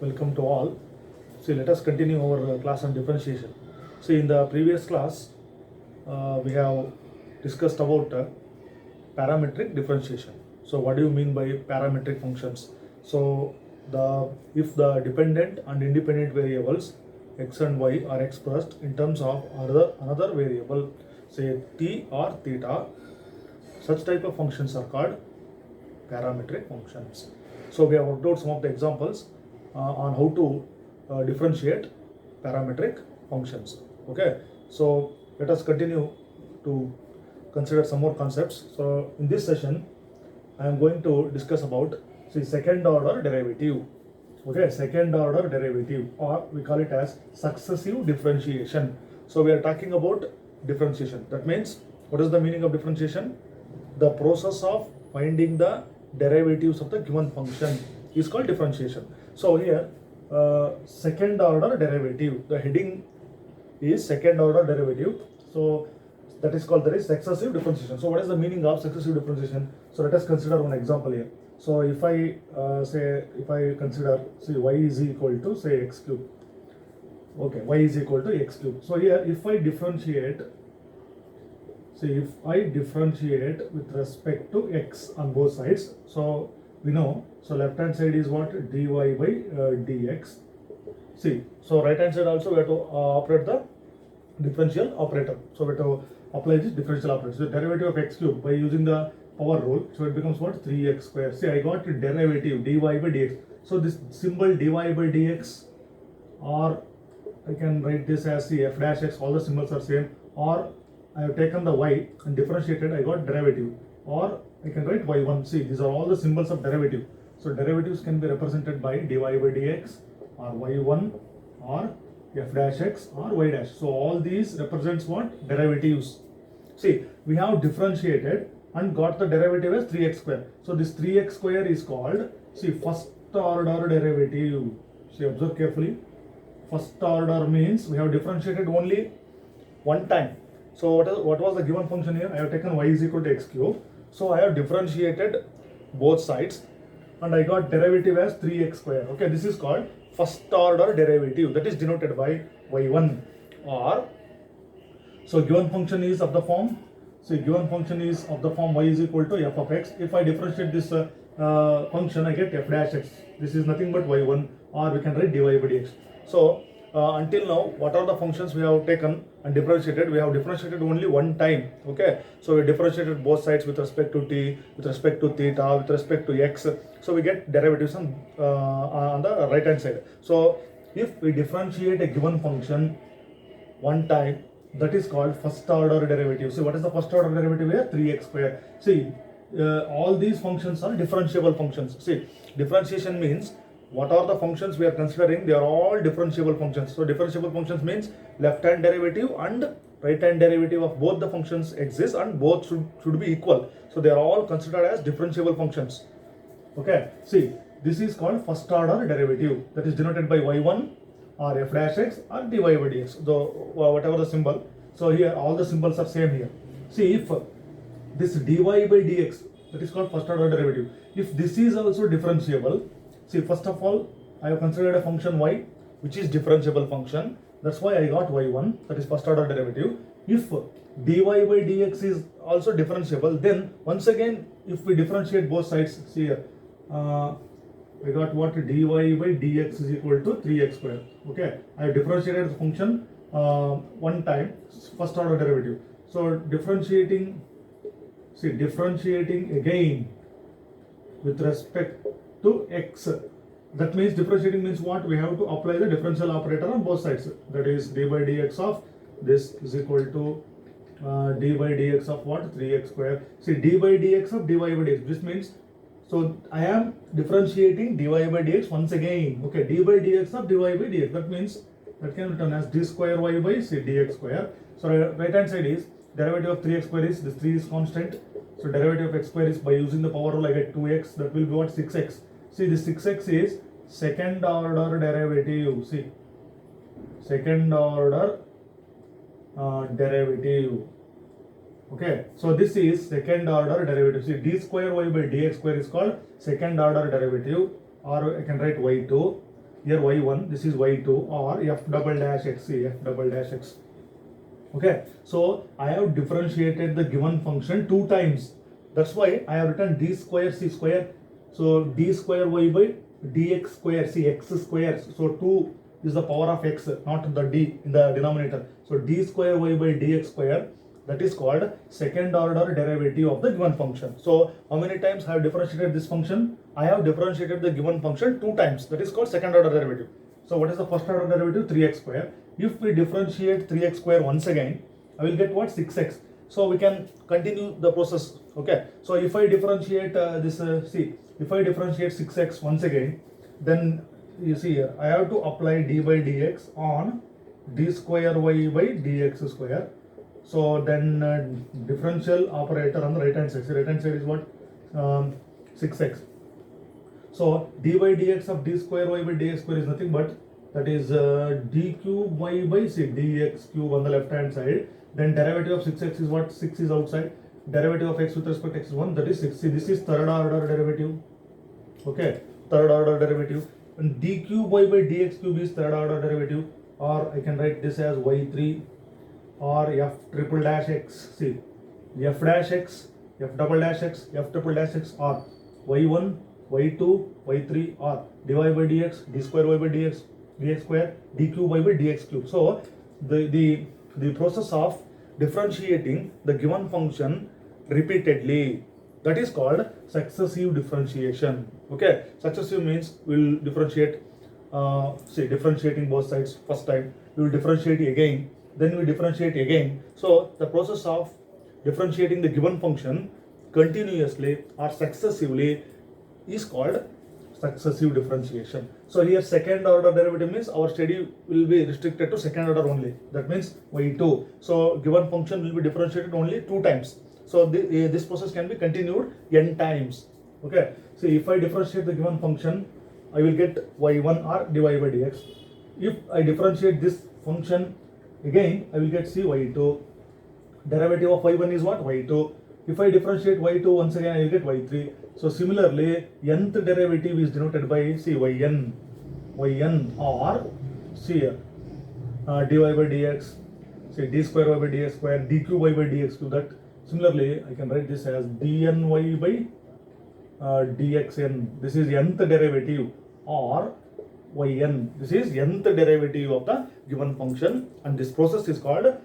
welcome to all. See, let us continue our class on differentiation. See, in the previous class, we have discussed about parametric differentiation. So, what do you mean by parametric functions? So, if the dependent and independent variables x and y are expressed in terms of another variable, say t or theta, such type of functions are called parametric functions. So we have worked out some of the examples on how to differentiate parametric functions. Okay, so let us continue to consider some more concepts. So in this session, I am going to discuss about second order derivative. Okay, second order derivative, or we call it as successive differentiation. So we are talking about differentiation. That means, what is the meaning of differentiation? The process of finding the derivatives of the given function is called differentiation. So here, second order derivative, the heading is second order derivative. So that is called, successive differentiation. So what is the meaning of successive differentiation? So let us consider one example here. So if I consider, y is equal to say x cube. Okay, y is equal to x cube. So here, if I differentiate with respect to x on both sides, so we know, so left hand side is what? Dy by dx. So right hand side also we have to operate the differential operator. So we have to apply this differential operator. So derivative of x cube by using the power rule, so it becomes what? 3x square. See, I got derivative dy by dx. So this symbol dy by dx, or I can write this as f dash x, all the symbols are same, or I have taken the y and differentiated, I got derivative, or I can write y1. See, these are all the symbols of derivative. So derivatives can be represented by dy by dx, or y1, or f dash x, or y dash. So all these represents what? Derivatives. See, we have differentiated and got the derivative as 3x square. So this 3x square is called, first order derivative. See, observe carefully. First order means we have differentiated only one time. So what was the given function here? I have taken y is equal to x cube. So I have differentiated both sides and I got derivative as 3x square. Okay, this is called first order derivative, that is denoted by y1. Or, so given function is of the form, given function is of the form y is equal to f of x. If I differentiate this function, I get f dash x. This is nothing but y1, or we can write dy by dx. So until now, what are the functions we have taken and differentiated? We have differentiated only one time. Okay, so we differentiated both sides with respect to t, with respect to theta, with respect to x. So we get derivatives on the right hand side. So if we differentiate a given function one time, that is called first order derivative. See, what is the first order derivative here? 3x square. See, all these functions are differentiable functions. See, differentiation means what are the functions we are considering? They are all differentiable functions. So differentiable functions means left hand derivative and right hand derivative of both the functions exist, and both should be equal. So they are all considered as differentiable functions. Okay, see, this is called first order derivative, that is denoted by y1 or f dash x or dy by dx, though whatever the symbol. So here all the symbols are same here. See, if this dy by dx, that is called first order derivative, if this is also differentiable, see, first of all, I have considered a function y, which is differentiable function. That's why I got y1, that is first order derivative. If dy by dx is also differentiable, then once again, if we differentiate both sides, see here, I got what? Dy by dx is equal to 3x square. Okay, I have differentiated the function one time, first order derivative. So differentiating again with respect to x. That means differentiating means what? We have to apply the differential operator on both sides. That is d by dx of this is equal to d by dx of what? 3x square. See, d by dx of dy by dx. This means, so I am differentiating dy by dx once again. Okay, d by dx of dy by dx. That means that can be written as d square y by dx square. So right hand side is derivative of 3x square is, this 3 is constant. So derivative of x square is, by using the power rule, I get 2x. That will be what? 6x. See, this 6x is second order derivative. See, second order derivative. Okay, so this is second order derivative. See, d square y by dx square is called second order derivative, or I can write y2. here y1, this is y2, or f double dash x, see f double dash x. Okay, so I have differentiated the given function 2 times. That's why I have written d square c square. So d square y by dx square, see x square. So 2 is the power of x, not the d in the denominator. So d square y by dx square, that is called second order derivative of the given function. So how many times I have differentiated this function? I have differentiated the given function 2 times. That is called second order derivative. So what is the first order derivative? 3x square. If we differentiate 3x square once again, I will get what? 6x. So we can continue the process. Okay. So if I differentiate if I differentiate 6x once again, then you see here, I have to apply d by dx on d square y by dx square. So then differential operator on the right hand side. So right hand side is what? 6x. So dy by dx of d square y by dx square is nothing but that is d cube y by dx cube on the left hand side. Then derivative of 6x is what? 6 is outside. Derivative of x with respect to x is 1, that is 6. See, this is third order derivative. Okay, third order derivative. And d cube y by dx cube is third order derivative. Or I can write this as y3 or f triple dash x. See, f dash x, f double dash x, f triple dash x, or y1, y2, y3, or dy by dx, d square y by dx, dx square, d cube y by dx cube. So the process of differentiating the given function repeatedly, that is called successive differentiation. Okay, successive means we'll differentiate, differentiating both sides first time, we will differentiate again, then we differentiate again. So the process of differentiating the given function continuously or successively is called successive differentiation. So here second order derivative means our study will be restricted to second order only. That means y2. So given function will be differentiated only 2 times. So this process can be continued n times. Okay. So if I differentiate the given function, I will get y1 or dy by dx. If I differentiate this function again, I will get y2. Derivative of y1 is what? y2. If I differentiate y2 once again, I will get y3. So similarly, nth derivative is denoted by yn or dy by dx, d square y by dx square, d cube y by dx cube. That similarly, I can write this as dny by dxn. This is nth derivative, or yn. This is nth derivative of the given function, and this process is called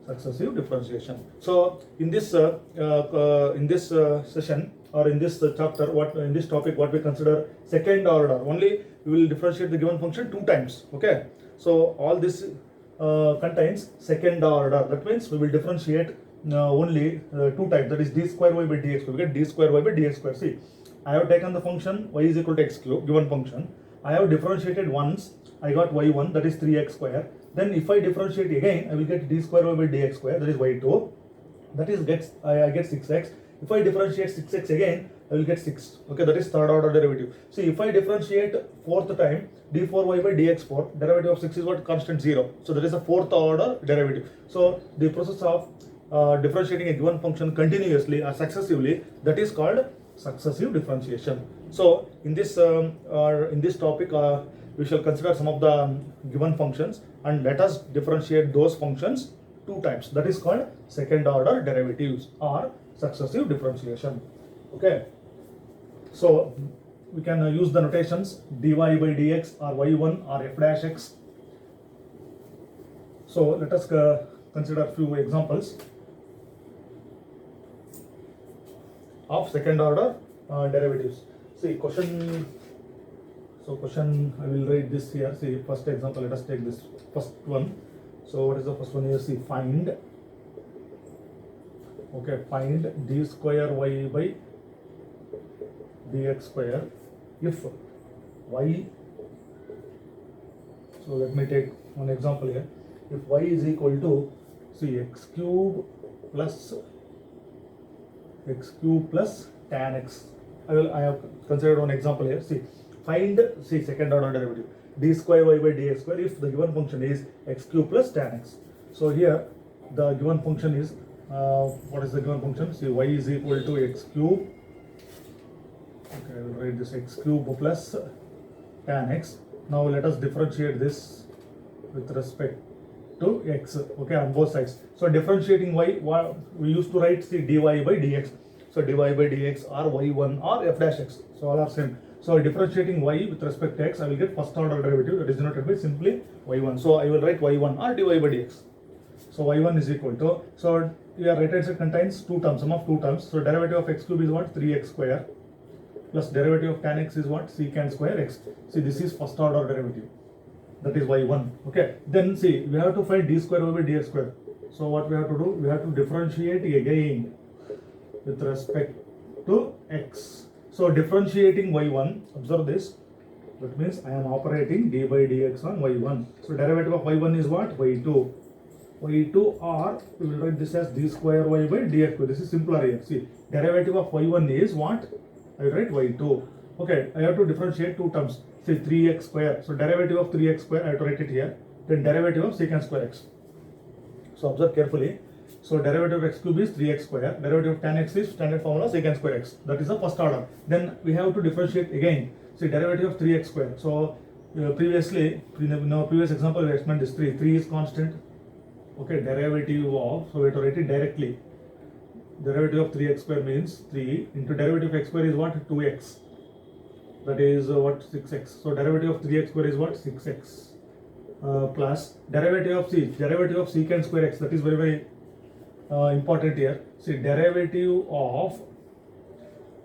successive differentiation. So in this session or in this chapter, in this topic, what we consider second order only, we will differentiate the given function 2 times. Okay, so all this contains second order. That means we will differentiate only 2 times. That is d square y by dx. We get d square y by dx square. See, I have taken the function y is equal to x cube, given function. I have differentiated once. I got y1, that is 3x square. Then if I differentiate again, I will get d square y by dx square, that is y2. That is I get 6x. If I differentiate 6x again, I will get 6. Okay, that is third order derivative. See, if I differentiate fourth time, d4y by dx4, derivative of 6 is what? Constant 0. So that is a fourth order derivative. So the process of differentiating a given function continuously or successively, that is called successive differentiation. So in this topic, we shall consider some of the given functions, and let us differentiate those functions 2 times. That is called second order derivatives or successive differentiation. Okay. So we can use the notations dy by dx or y1 or f dash x. So let us consider a few examples of second order derivatives. See, question, I will write this here. See, first example, let us take this first one. So what is the first one here? See, find d square y by dx square if y, so let me take one example here. If y is equal to, see, x cube plus tan x. I have considered one example here. See, find second order derivative d square y by dx square if the given function is x cube plus tan x. So here the given function is what is the given function? See, y is equal to x cube. Okay, I will write this x cube plus tan x. Now let us differentiate this with respect to x, okay, on both sides. So differentiating y, we used to write the dy by dx. So dy by dx or y1 or f dash x. So all are same. So differentiating y with respect to x, I will get first order derivative, that is denoted by simply y1. So I will write y1 or dy by dx. So y1 is equal to, so your right hand side contains two terms, sum of two terms. So derivative of x cube is what? 3x square plus derivative of tan x is what? Secant square x. See, this is first order derivative, that is y1. Okay, then see, we have to find d square over dx square. So what we have to do, we have to differentiate again with respect to x. So differentiating y1, observe this, that means I am operating d by dx on y1. So derivative of y1 is what? y2. y2, or we will write this as d square y by dx square. This is simpler here. See, derivative of y1 is what? I will write y2. Okay, I have to differentiate two terms. Say 3x square. So derivative of 3x square, I have to write it here. Then derivative of secant square x. So observe carefully. So derivative of x cube is 3x square. Derivative of tan x is standard formula secant square x. That is the first order. Then we have to differentiate again. See, derivative of 3x square. So previously, in our previous example, we explained this 3. 3 is constant. Okay, derivative of, so we have to write it directly. Derivative of 3x square means 3 into derivative of x square is what? 2x. That is what? 6x. So derivative of 3x square is what? 6x. Plus derivative of derivative of secant square x. That is very, very important here. See, derivative of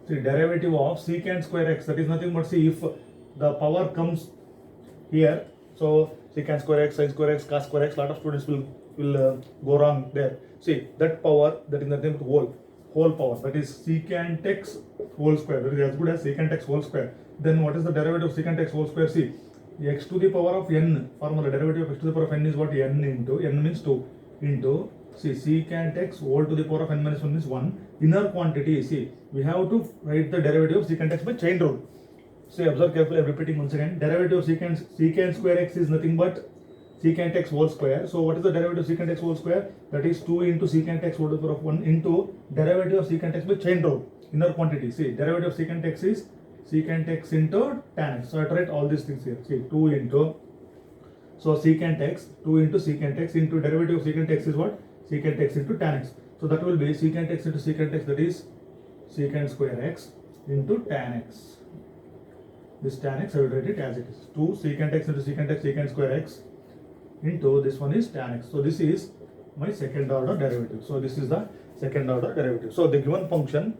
secant square x. That is nothing but, see, if the power comes here, so secant square x, sin square x, cos square x, lot of students will go wrong there. See, that power, that is nothing but whole power, that is secant x whole square, that is as good as secant x whole square. Then what is the derivative of secant x whole square? See, x to the power of n, formula derivative of x to the power of n is what? N into, n means 2, into, see, secant x whole to the power of n minus 1 is 1. Inner quantity, see, we have to write the derivative of secant x by chain rule. See, observe carefully, I am repeating once again. Derivative of secant square x is nothing but secant x whole square. So what is the derivative of secant x whole square? That is 2 into secant x whole to the power of 1 into derivative of secant x by chain rule. Inner quantity. See, derivative of secant x is secant x into tan x. So I have to write all these things here. See, 2 into, so secant x, 2 into secant x into derivative of secant x is what? Secant x into tan x. So that will be secant x into secant x, that is secant square x into tan x. This tan x I will write it as it is. 2 secant x into secant x, secant square x into this one is tan x. So this is my second order derivative. So this is the second order derivative. So the given function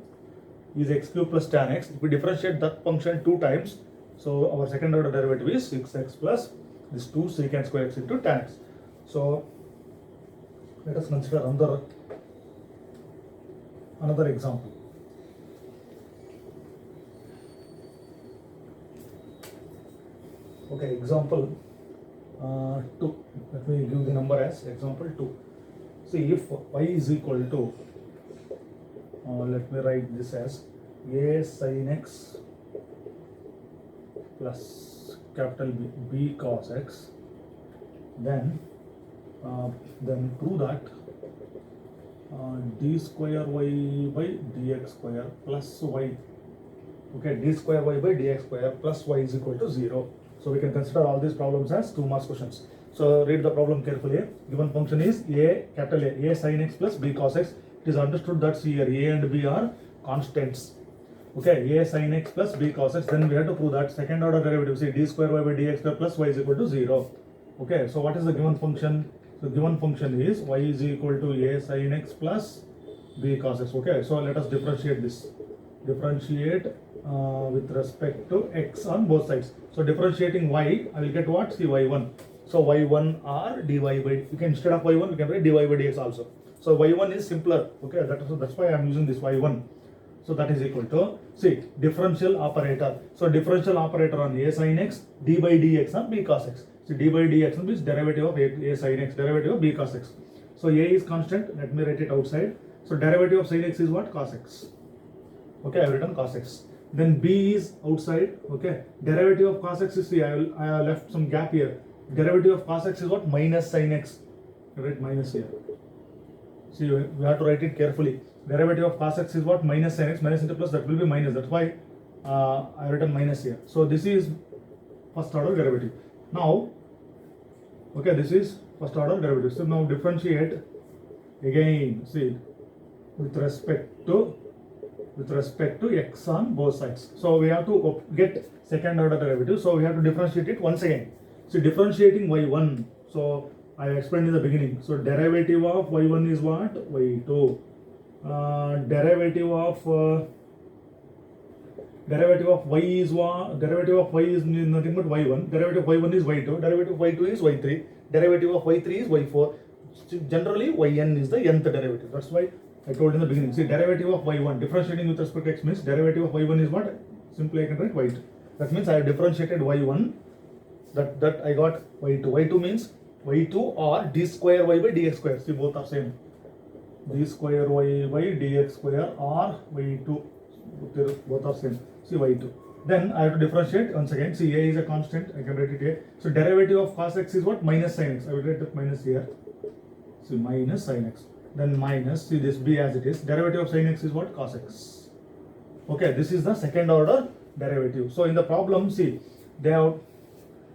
is x cube plus tan x. If we differentiate that function 2 times, so our second order derivative is 6x plus this 2 secant square x into tan x. So let us consider another example. Okay, example 2. Let me give the number as example 2. See, if y is equal to, let me write this as a sin x plus capital B cos x, then prove that d square y by dx square plus y, okay, d square y by dx square plus y is equal to 0. So we can consider all these problems as 2 marks questions. So read the problem carefully. Given function is capital A sin x plus B cos x. It is understood that here A and B are constants. Okay, A sin x plus B cos x. Then we have to prove that second order derivative, say d square y by dx square plus y is equal to 0. Okay, so what is the given function? The given function is y is equal to A sin x plus B cos x. Okay, so let us differentiate this. Differentiate with respect to x on both sides. So differentiating y, I will get what? See, y1. So y1 or dy by, you can, instead of y1 you can write dy by dx also. So y1 is simpler. Okay, that's why I am using this y1. So that is equal to, see, differential operator. So differential operator on a sin x, d by dx on b cos x. So d by dx means derivative of a sin x, derivative of b cos x. So a is constant. Let me write it outside. So derivative of sin x is what? Cos x. Okay, I have written cos x. Then b is outside. Okay, derivative of cos x is, see, I have left some gap here. Derivative of cos x is what? Minus sin x. Write minus here. See, we have to write it carefully. Derivative of cos x is what? Minus sin x. Minus into plus, that will be minus. That's why I have written minus here. So this is first order derivative. Now, okay, this is first order derivative. So now differentiate again, see, with respect to x on both sides. So we have to get second order derivative. So we have to differentiate it once again. So differentiating y1. So I explained in the beginning. So derivative of y1 is what? y2. Derivative of y is what? Derivative of y is nothing but y1. Derivative of y1 is y2. Derivative of y2 is y3. Derivative of y3 is y4. Generally, yn is the nth derivative. That's why I told in the beginning. See, derivative of y1, differentiating with respect to x means derivative of y1 is what? Simply I can write y2. That means I have differentiated y1. That I got y2. y2 means y2 or d square y by dx square. See, both are same. D square y by dx square or y2. Both are same. See, y2. Then I have to differentiate once again. See, a is a constant. I can write it here. So derivative of cos x is what? Minus sin x. I will write it minus here. See, minus sin x. Then minus, see this b as it is. Derivative of sin x is what? Cos x. Okay, this is the second order derivative. So in the problem, see, they have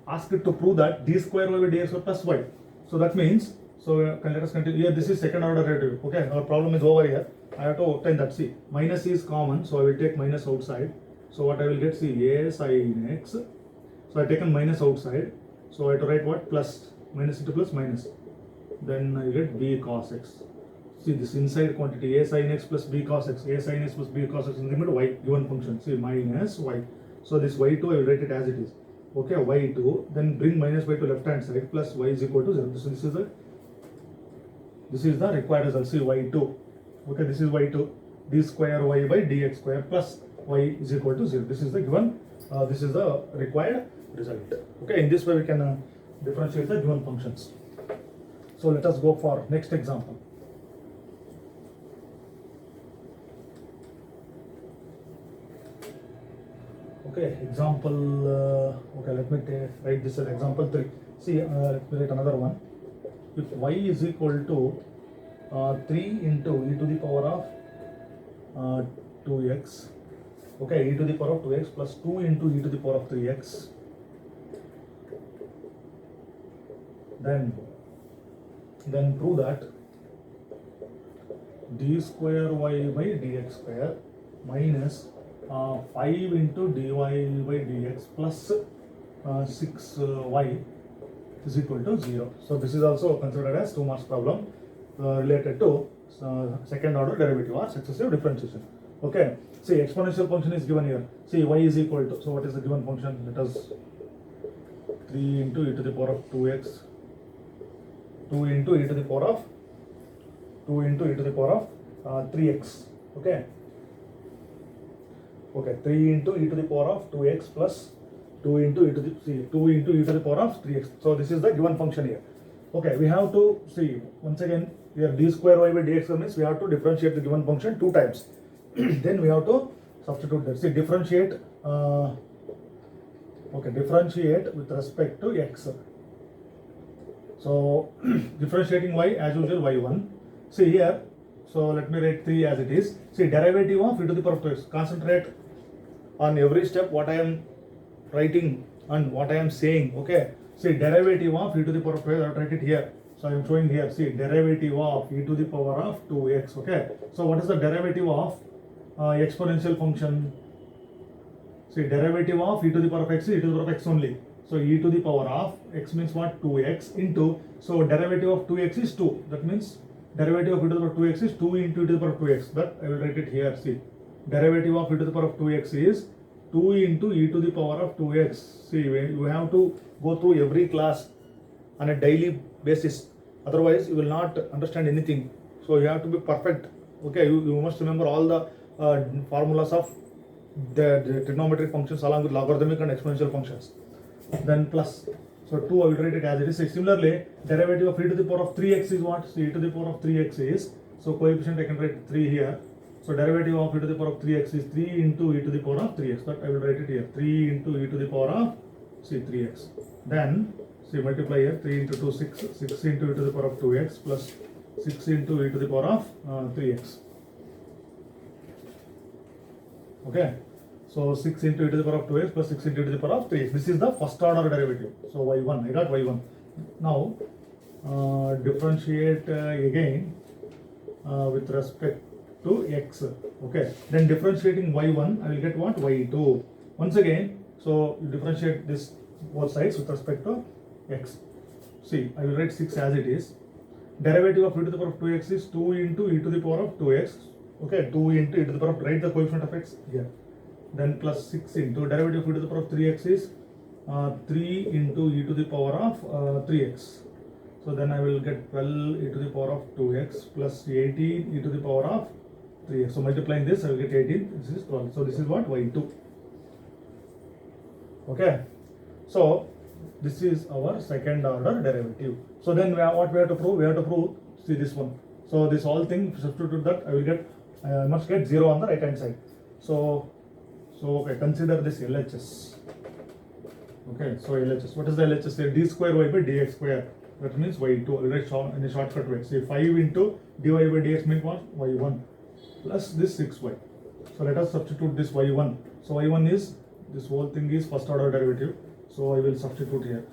asked it to prove that d square y by dx square plus y. So that means, so let us continue. Here, this is second order derivative. Okay, our problem is over here. I have to obtain that. See, minus is common, so I will take minus outside. So what I will get? See, a sin x. So I have taken minus outside. So I have to write what? Plus. Minus into plus minus. Then I get b cos x. See this inside quantity a sin x plus b cos x. A sin x plus b cos x is nothing but y given function. See minus y. So this y2 I will write it as it is. Okay, y2. Then bring minus y to left hand side plus y is equal to 0. So this is the required result. See y2. Okay, this is y2. D square y by dx square plus y is equal to 0. This is the given. This is the required result. Okay, in this way we can differentiate the given functions. So let us go for next example. Okay, example, okay, let me write this as example 3. See, let me write another one. If y is equal to 3 into e to the power of 2x, okay, e to the power of 2x plus 2 into e to the power of 3x, then prove that d square y by dx square minus 5 into dy by dx plus 6y is equal to 0. So this is also considered as 2 marks problem related to second order derivative or successive differentiation. Okay, see exponential function is given here. See y is equal to, so what is the given function? Let us 3 into e to the power of 2x, 2 into e to the power of 3x. Okay. Okay, 3 into e to the power of 2x plus 2 into e to the power of 3x. So this is the given function here. Okay, we have to see once again here d square y by dx means we have to differentiate the given function 2 times. Then we have to substitute that. See differentiate. Okay, differentiate with respect to x. So differentiating y as usual y1. See here. So let me write 3 as it is. See derivative of e to the power of 2x. Concentrate on every step what I am writing and what I am saying. Okay. See derivative of e to the power of 2x. I will write it here. So I am showing here. See derivative of e to the power of 2x. Okay. So what is the derivative of exponential function? See derivative of e to the power of x is e to the power of x only. So e to the power of x means what? 2x into, so derivative of 2x is 2. That means derivative of e to the power of 2x is 2 into e to the power of 2x. That I will write it here. See derivative of e to the power of 2x is 2 into e to the power of 2x. See you have to go through every class on a daily basis. Otherwise you will not understand anything. So you have to be perfect. Okay, you must remember all the formulas of the trigonometric functions along with logarithmic and exponential functions. Then plus, so 2 I will write it as it is. Similarly, derivative of e to the power of 3x is what? So e to the power of 3x is, so coefficient I can write 3 here. So derivative of e to the power of 3x is 3 into e to the power of 3x. That I will write it here. 3 into e to the power of 3x. Then see multiply here. 3 into 2 6. 6 into e to the power of 2x plus 6 into e to the power of 3x. Okay. So 6 into e to the power of 2x plus 6 into e to the power of 3x. This is the first order derivative. So y1, I got y1. Now differentiate again with respect to x. Okay, then differentiating y1, I will get what? Y2. Once again, so you differentiate this both sides with respect to x. See, I will write 6 as it is. Derivative of e to the power of 2x is 2 into e to the power of 2x. Okay, 2 into e to the power of, write the coefficient of x here. Then plus 6 into derivative of e to the power of 3x is 3 into e to the power of 3x. So then I will get 12 e to the power of 2x plus 18 e to the power of 3x. So multiplying this, I will get 18. This is 12. So this is what? Y2. Okay. So this is our second order derivative. So then what we have to prove? We have to prove, see this one. So this whole thing, substitute that, I will get, I must get 0 on the right hand side. So okay, consider this LHS. Okay, so LHS. What is the LHS here? D square y by dx square. That means y2. I will write in a shortcut way. Say 5 into dy by dx means what? Y1 plus this 6y. So let us substitute this y1. So y1 is, this whole thing is first order derivative. So I will substitute here.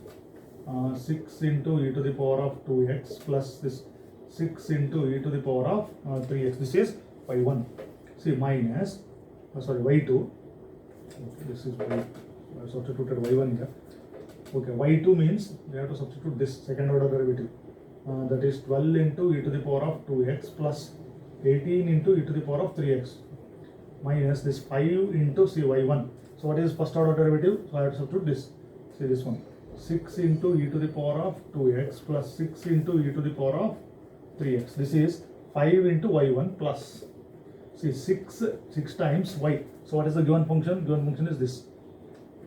6 into e to the power of 2x plus this 6 into e to the power of 3x. This is y1. See, minus, y2. Okay, this is y. I substituted y1 here. Okay, y2 means we have to substitute this second order derivative. That is 12 into e to the power of 2x plus 18 into e to the power of 3x minus this 5 into y1. So what is first order derivative? So I have to substitute this. See this one. 6 into e to the power of 2x plus 6 into e to the power of 3x. This is 5 into y1 plus, see, 6 times y. So what is the given function? Given function is this.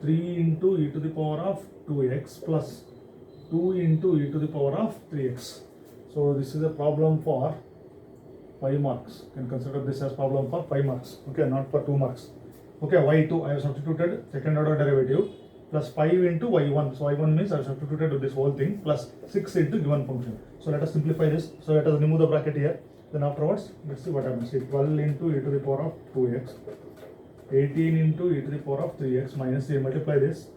3 into e to the power of 2x plus 2 into e to the power of 3x. So this is a problem for 5 marks. You can consider this as problem for 5 marks. Okay, not for 2 marks. Okay, y2, I have substituted second order derivative plus 5 into y1. So y1 means I have substituted with this whole thing plus 6 into given function. So let us simplify this. So let us remove the bracket here. Then afterwards, let's see what happens. See, 12 into e to the power of 2x, 18 into e to the power of 3x minus, say, multiply this.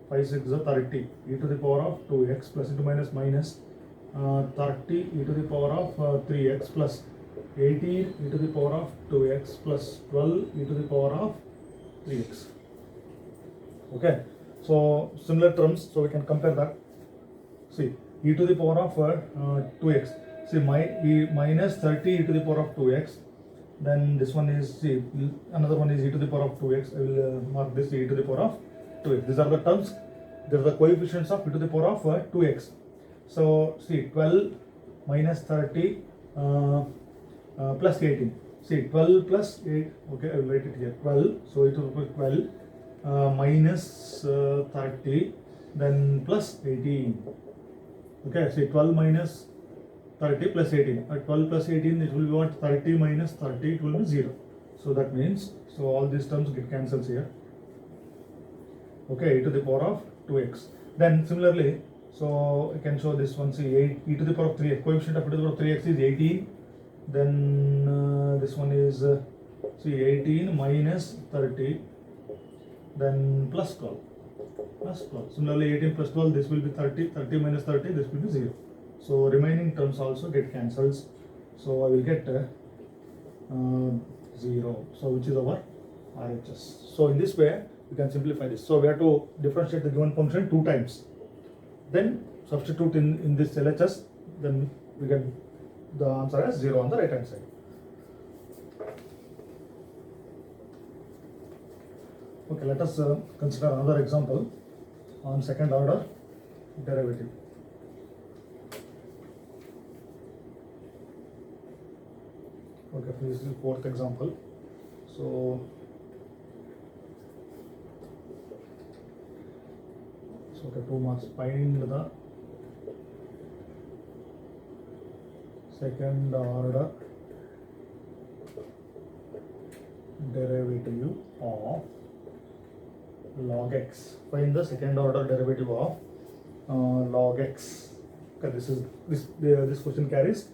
5 6 is 30. E to the power of 2x plus into minus minus 30 e to the power of 3x plus 18 e to the power of 2x plus 12 e to the power of 3x. Okay, so similar terms, so we can compare that. See, e to the power of 2x. See, minus 30 e to the power of 2x. Then this one is, see, another one is e to the power of 2x. I will mark this e to the power of 2x. These are the terms. These are the coefficients of e to the power of 2x. So see, 12 minus 30 plus 18. See, 12 plus 8. Okay, I will write it here. 12. So e to the power 12 minus 30, then plus 18. Okay, see, 12 minus 30 plus 18. At 12 plus 18, it will be what? 30 minus 30, it will be 0. So that means, so all these terms get cancelled here. Okay, e to the power of 2x. Then similarly, so I can show this one. See, 8 e to the power of 3x. Coefficient of e to the power of 3x is 18. Then this one is see, 18 minus 30. Then plus 12. Plus 12. Similarly, 18 plus 12, this will be 30. 30 minus 30, this will be 0. So remaining terms also get cancelled. So I will get 0. So which is our RHS. So in this way, we can simplify this. So we have to differentiate the given function 2 times. Then substitute in this LHS. Then we get the answer as 0 on the right hand side. Okay, let us consider another example on second order derivative. Okay, this is the fourth example. So okay, 2 marks. Find the second order derivative of log x. Find the second order derivative of log x. Okay, this question carries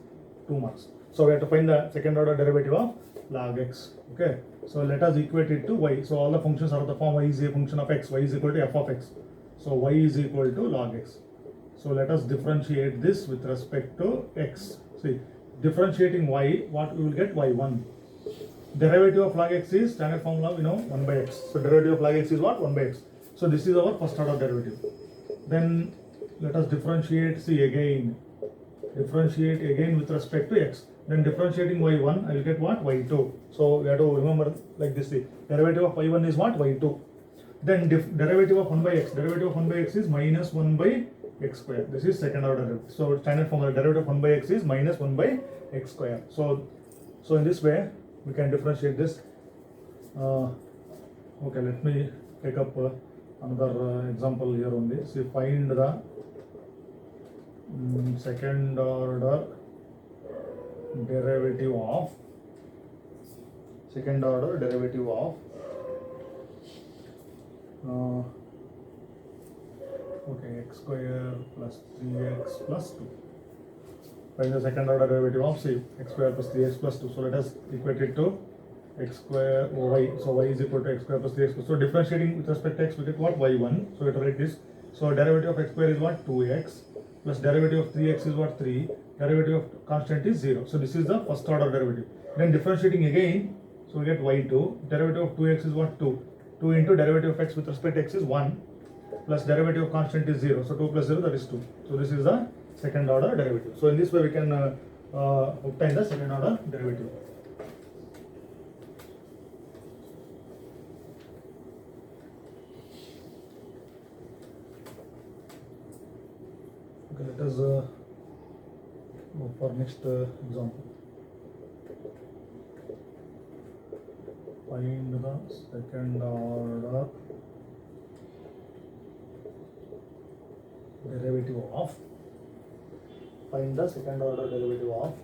2 marks. So we have to find the second order derivative of log x. Okay. So let us equate it to y. So all the functions are of the form y is a function of x, y is equal to f of x. So y is equal to log x. So let us differentiate this with respect to x. See, differentiating y, what we will get? y1. Derivative of log x is standard formula, we know, 1 by x. So derivative of log x is what? 1 by x. So this is our first order derivative. Then let us differentiate, see again, differentiate again with respect to x. Then differentiating y1, I will get what? y2. So we have to remember like this, the derivative of y1 is what? y2. Then derivative of 1 by x, derivative of 1 by x is minus 1 by x square. This is second order derivative. So standard formula, derivative of 1 by x is minus 1 by x square. So in this way we can differentiate this. Okay, let me take up another example here only. See, find the second order derivative of okay, x square plus 3x plus 2. Find the second order derivative of, say, x square plus 3x plus 2. So let us equate it to x square y. So y is equal to x square plus 3x plus 2. So differentiating with respect to x, we get what? y1. So we have to write this. So derivative of x square is what? 2x. Plus derivative of 3x is what? 3. Derivative of constant is 0. So this is the first order derivative. Then differentiating again, so we get y2. Derivative of 2x is what? 2. 2 into derivative of x with respect to x is 1. Plus derivative of constant is 0. So 2 plus 0, that is 2. So this is the second order derivative. So in this way we can obtain the second order derivative. Okay, let us go for next example. Find the second order derivative of,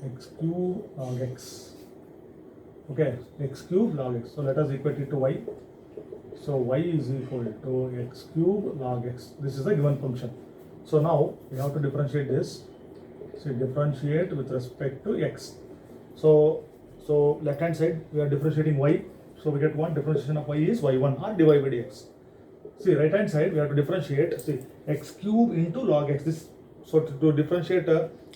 x cube log x. Okay, x cube log x. So let us equate it to y. So y is equal to x cube log x. This is the given function. So now we have to differentiate this. So differentiate with respect to x. So left hand side we are differentiating y. So we get one differentiation of y is y1 or dy by dx. See, right hand side we have to differentiate, see, x cube into log x. This, so to differentiate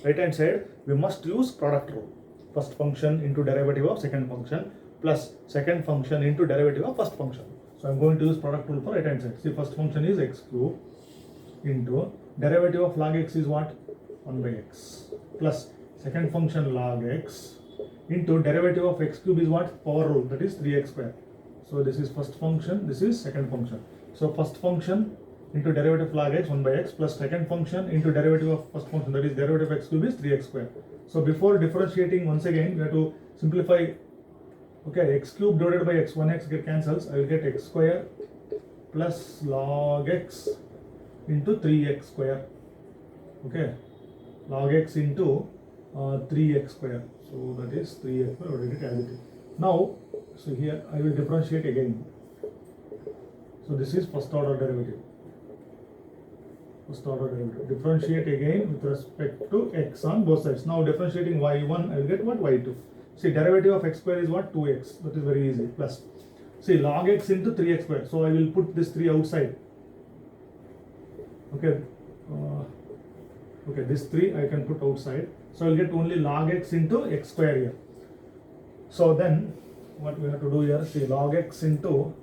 right hand side we must use product rule. First function into derivative of second function plus second function into derivative of first function. So I'm going to use product rule for right hand side. See, first function is x cube into derivative of log x is what? 1 by x plus second function log x into derivative of x cube is what? Power rule, that is 3x square. So this is first function, this is second function. So first function into derivative of log x 1 by x plus second function into derivative of first function, that is derivative of x cube is 3x square. So before differentiating, once again we have to simplify. Okay, x cube divided by x, 1x get cancels. I will get x square plus log x into 3x square. Okay, log x into 3x square. So that is 3x square, write it as it is. Now, so here I will differentiate again. So this is first order derivative. Differentiate again with respect to x on both sides. Now differentiating y1, I will get what? y2. See, derivative of x square is what? 2x. That is very easy. Plus, see, log x into 3x square. So I will put this 3 outside. Okay. Okay, this 3 I can put outside. So I will get only log x into x square here. So then, what we have to do here? See, log x into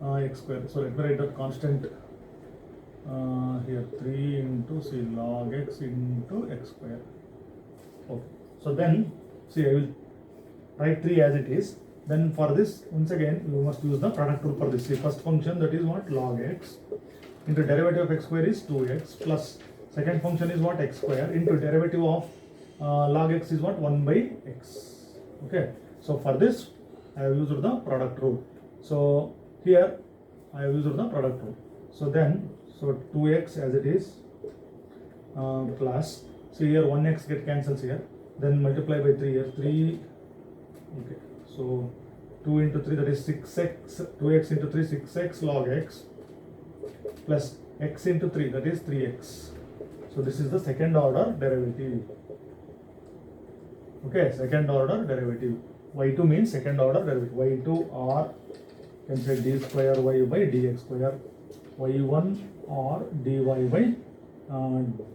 x square. So let me write that constant here, 3 into, see, log x into x square. Okay. So then, see, I will write 3 as it is. Then for this, once again, we must use the product rule for this. See, first function, that is what? Log x into derivative of x square is 2x plus second function is what? X square into derivative of log x is what? 1 by x. Okay. So for this, I have used the product rule. So here, I have used the product rule. So then, so 2x as it is plus, see here 1x get cancels here. Then multiply by 3 here. 3. Okay, so 2 into 3, that is 6x, 2x into 3, 6x log x plus x into 3, that is 3x. So this is the second order derivative. Okay, second order derivative. Y2 means second order derivative. Y2 or you can say d square y by dx square. Y1 or dy by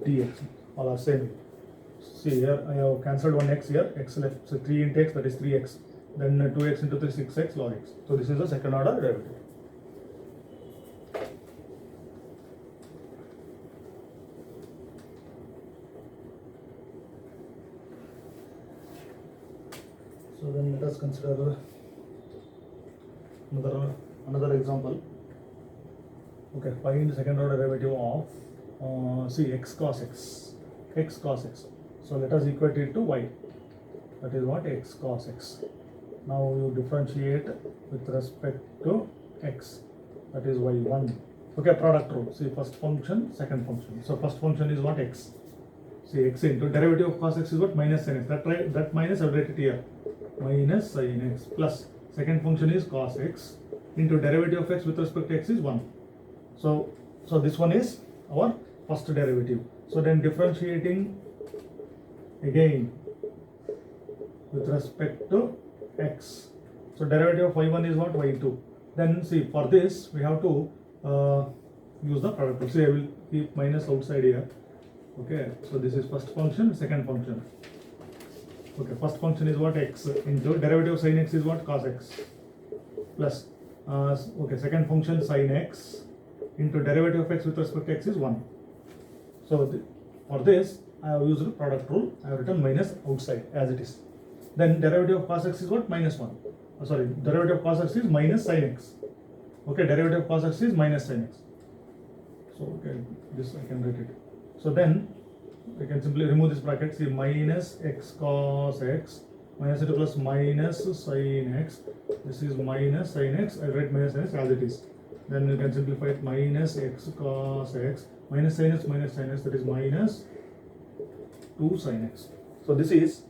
dx. All are same. See here, I have cancelled one x here, x left, so 3 into x, that is 3x. Then 2x into 3, 6x log x. So this is the second order derivative. So then let us consider another example. Okay, find second order derivative of see x cos x, x cos x. So let us equate it to y. That is what x cos x. Now you differentiate with respect to x. That is y1. Okay, product rule. See first function, second function. So first function is what x. See x into derivative of cos x is what minus sin x. That minus I will write it here. Minus sin x plus second function is cos x into derivative of x with respect to x is 1. So this one is our first derivative. So then differentiating again with respect to x. So derivative of y1 is what? Y2. Then see for this we have to use the product rule. See I will keep minus outside here. Okay, so this is first function, second function. Okay, first function is what? X into derivative of sin x is what? Cos x plus okay, second function sin x into derivative of x with respect to x is 1. So for this I have used the product rule. I have written minus outside as it is. Then derivative of cos x is what? Minus 1. Sorry, derivative of cos x is minus sin x. Okay, derivative of cos x is minus sin x. So okay, this I can write it. So then we can simply remove this bracket. See minus x cos x minus into plus minus sin x. This is minus sin x. I write minus sin x as it is. Then you can simplify it minus x cos x minus sin x minus sin x, that is minus 2 sin x. So this is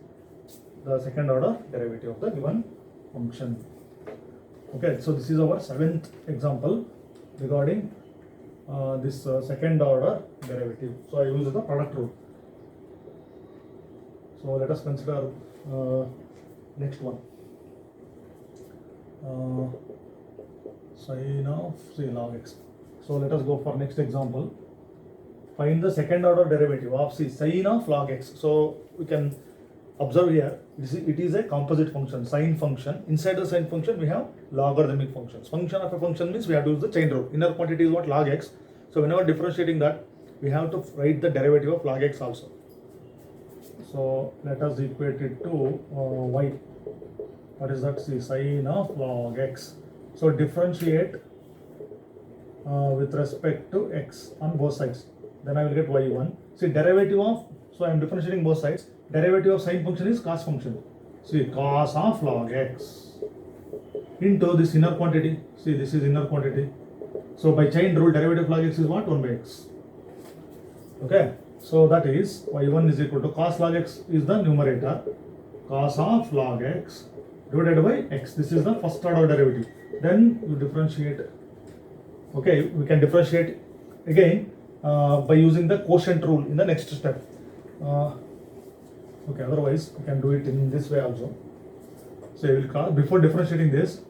the second order derivative of the given function. Okay, so this is our 7th example regarding this second order derivative. So I use the product rule. So let us consider next one. Sin of log x. So let us go for next example. Find the second order derivative of sin of log x. So we can observe here, it is a composite function, sine function. Inside the sine function we have logarithmic functions. Function of a function means we have to use the chain rule. Inner quantity is what? Log x. So whenever differentiating that, we have to write the derivative of log x also. So let us equate it to y. What is that? See, sine of log x. So differentiate with respect to x on both sides. Then I will get y1. See, derivative of, so I am differentiating both sides. Derivative of sine function is cos function. See, cos of log x into this inner quantity. See, this is inner quantity. So by chain rule, derivative of log x is what? 1 by x. Okay. So that is y1 is equal to cos log x is the numerator. Cos of log x divided by x. This is the first order derivative. Then you differentiate. Okay, we can differentiate again by using the quotient rule in the next step. Okay, otherwise we can do it in this way also. So you will cross, before differentiating this,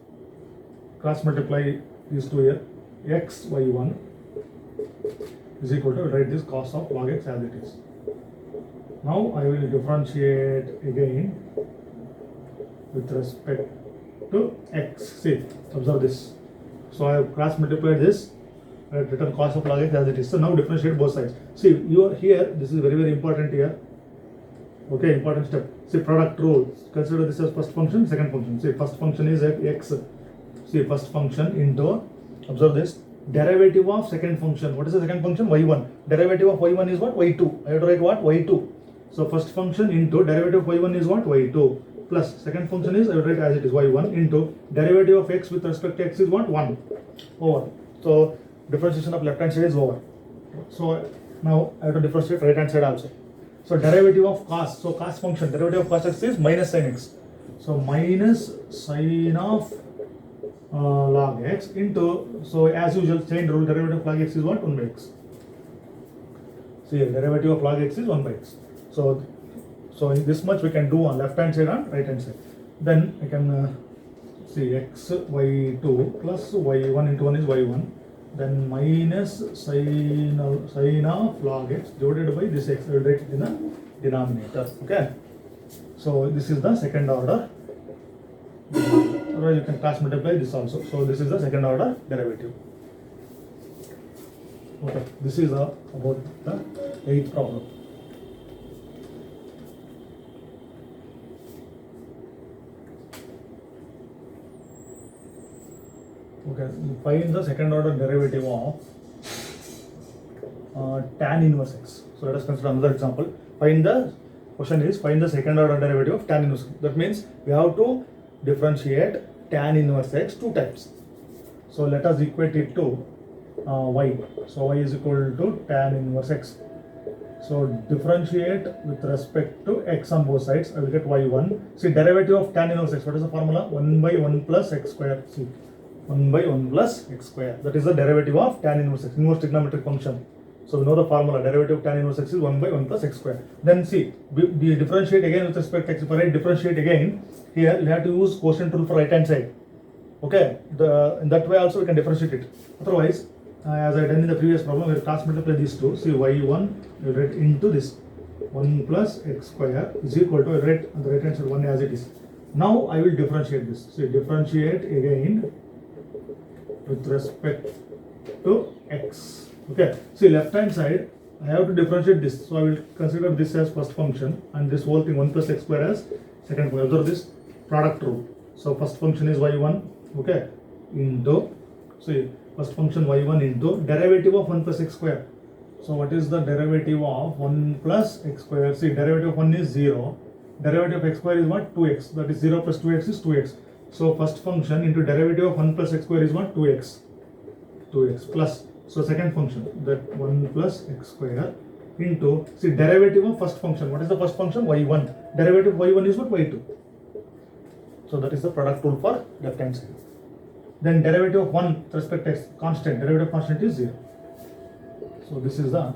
cross multiply these two here. X y1 is equal to, write this cos of log x as it is. Now I will differentiate again with respect to x. See, observe this. So I have cross multiplied this. I have written cos of log x as it is. So now differentiate both sides. See, you are here. This is very, very important here. Okay, important step. See, product rule. Consider this as first function, second function. See, first function is x. See, first function into, observe this, derivative of second function. What is the second function? Y1. Derivative of y1 is what? Y2. I have to write what? Y2. So first function into derivative of y1 is what? Y2. Plus second function is, I will write as it is, y1 into derivative of x with respect to x is what? 1. Over. So differentiation of left hand side is over. So now I have to differentiate right hand side also. So derivative of cos. So cos function, derivative of cos x is minus sin x. So minus sin of log x into, so as usual chain rule, derivative of log x is what? 1 by x. See, derivative of log x is 1 by x. So So this much we can do on left hand side and right hand side. Then I can see x y2 plus y1 into 1 is y1, then minus sine of log x divided by this x, I will write it in the denominator. Okay, so this is the second order, or you can cross multiply this also. So this is the second order derivative. Okay, this is about the 8th problem. Okay, find the second order derivative of tan inverse x. So let us consider another example. Find the second order derivative of tan inverse x. That means we have to differentiate tan inverse x two times. So let us equate it to y. So y is equal to tan inverse x. So differentiate with respect to x on both sides. I will get y1. See, derivative of tan inverse x. What is the formula? 1 by 1 plus x square. See, 1 by 1 plus x square. That is the derivative of tan inverse x, inverse trigonometric function. So we know the formula. Derivative of tan inverse x is 1 by 1 plus x square. Then see, we differentiate again with respect to x. If I differentiate again, here you have to use quotient rule for right hand side. Okay, in that way also we can differentiate it. Otherwise, as I done in the previous problem, we will cross multiply these two. See, y1 we write into this 1 plus x square is equal to, I write on the right hand side 1 as it is. Now I will differentiate this. See, differentiate again with respect to x. Okay, see, left hand side I have to differentiate this, so I will consider this as first function and this whole thing 1 plus x square as second function. Observe this product rule. So first function is y1, okay, into, see, first function y1 into derivative of 1 plus x square. So what is the derivative of 1 plus x square? See, derivative of 1 is 0, derivative of x square is what? 2x, that is 0 plus 2x is 2x. So first function into derivative of 1 plus x square is what? 2x plus, so second function, that 1 plus x square into, see, derivative of first function. What is the first function? y1. Derivative of y1 is what? y2. So that is the product rule for left hand side. Then derivative of 1 with respect to x, constant, derivative of constant is 0. So this is the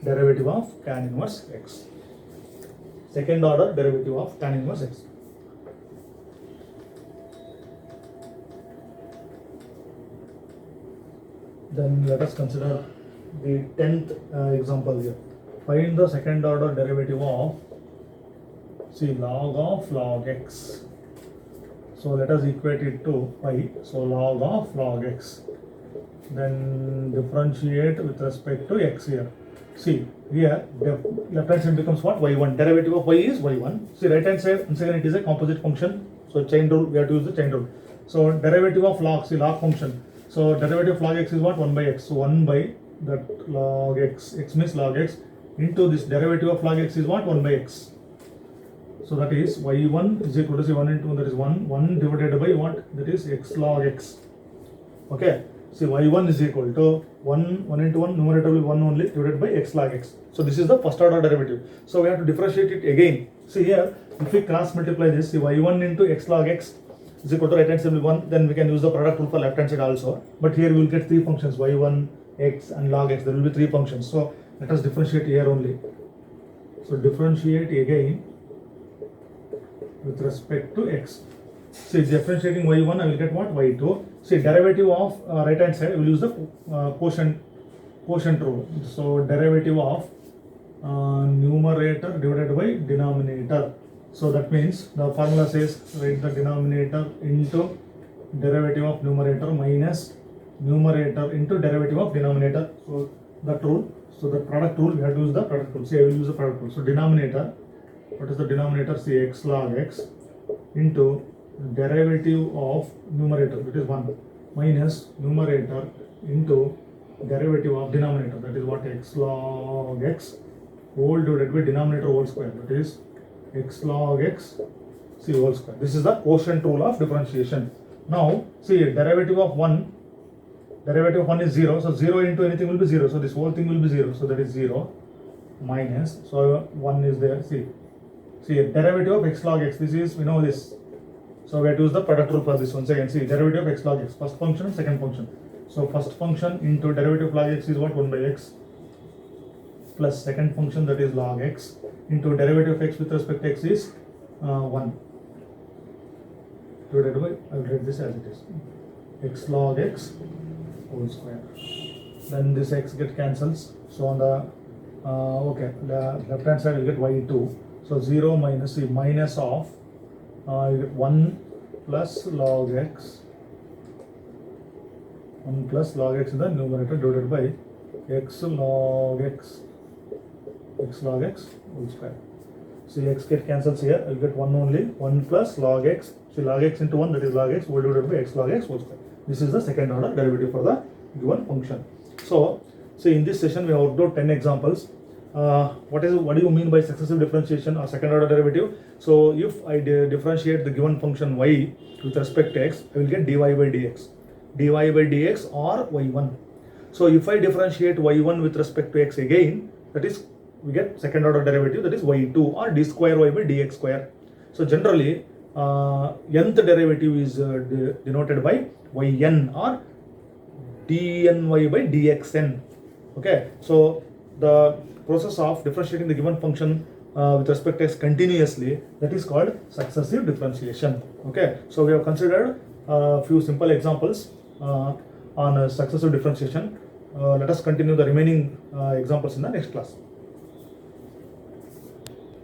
derivative of tan inverse x. Second order derivative of tan inverse x. Then let us consider the 10th example here. Find the second order derivative of, see, log x. So let us equate it to y. So log x. Then differentiate with respect to x here. See, here left hand side becomes what? y1. Derivative of y is y1. See, right hand side, once again it is a composite function. So chain rule, we have to use the chain rule. So derivative of log, see, log function. So derivative of log x is what? 1 by x. So 1 by that log x. X means log x into this derivative of log x is what? 1 by x. So that is y1 is equal to, see, 1 into 1, that is 1 divided by what? That is x log x. Okay, see, y1 is equal to 1 into 1, numerator will 1 only, divided by x log x. So this is the first order derivative. So we have to differentiate it again. See here, if we cross multiply this, see, y1 into x log x is equal to right hand side will 1, then we can use the product rule for left hand side also. But here we will get three functions, y1, x and log x. There will be three functions. So let us differentiate here only. So differentiate again with respect to x. See, differentiating y1, I will get what? y2. See, derivative of right hand side, I will use the quotient rule. So derivative of numerator divided by denominator. So that means the formula says write the denominator into derivative of numerator minus numerator into derivative of denominator. So that rule. So the product rule, we have to use the product rule. See, I will use the product rule. So denominator, what is the denominator? See, x log x into derivative of numerator, that is 1, minus numerator into derivative of denominator, that is what? X log x whole divided by denominator whole square, that is x log x, see, whole square. This is the quotient rule of differentiation. Now see, derivative of 1 is 0, so 0 into anything will be 0, so this whole thing will be 0, so that is 0 minus, so 1 is there. See, derivative of x log x, this is, we know this, so we have to use the product rule for this. Once again, see, derivative of x log x, first function and second function. So first function into derivative of log x is what? 1 by x. plus second function that is log x into derivative of x with respect to x is 1 divided by, I will write this as it is, x log x whole square. Then this x get cancels, so on the the left hand side will get y2, so 0 minus the minus of you get 1 plus log x, 1 plus log x in the numerator divided by x log x whole square. See, x get cancels here, I'll get 1 only, 1 plus log x, see log x into 1, that is log x whole divided by x log x whole square. This is the second order derivative for the given function. So in this session we have worked out 10 examples. What do you mean by successive differentiation or second order derivative? So if I differentiate the given function y with respect to x, I will get dy by dx or y1. So if I differentiate y1 with respect to x again, that is we get second order derivative, that is y2 or d square y by dx square. So generally nth derivative is denoted by yn or dny by dxn. Okay, so the process of differentiating the given function with respect to x continuously, that is called successive differentiation. Okay, so we have considered a few simple examples on successive differentiation. Let us continue the remaining examples in the next class.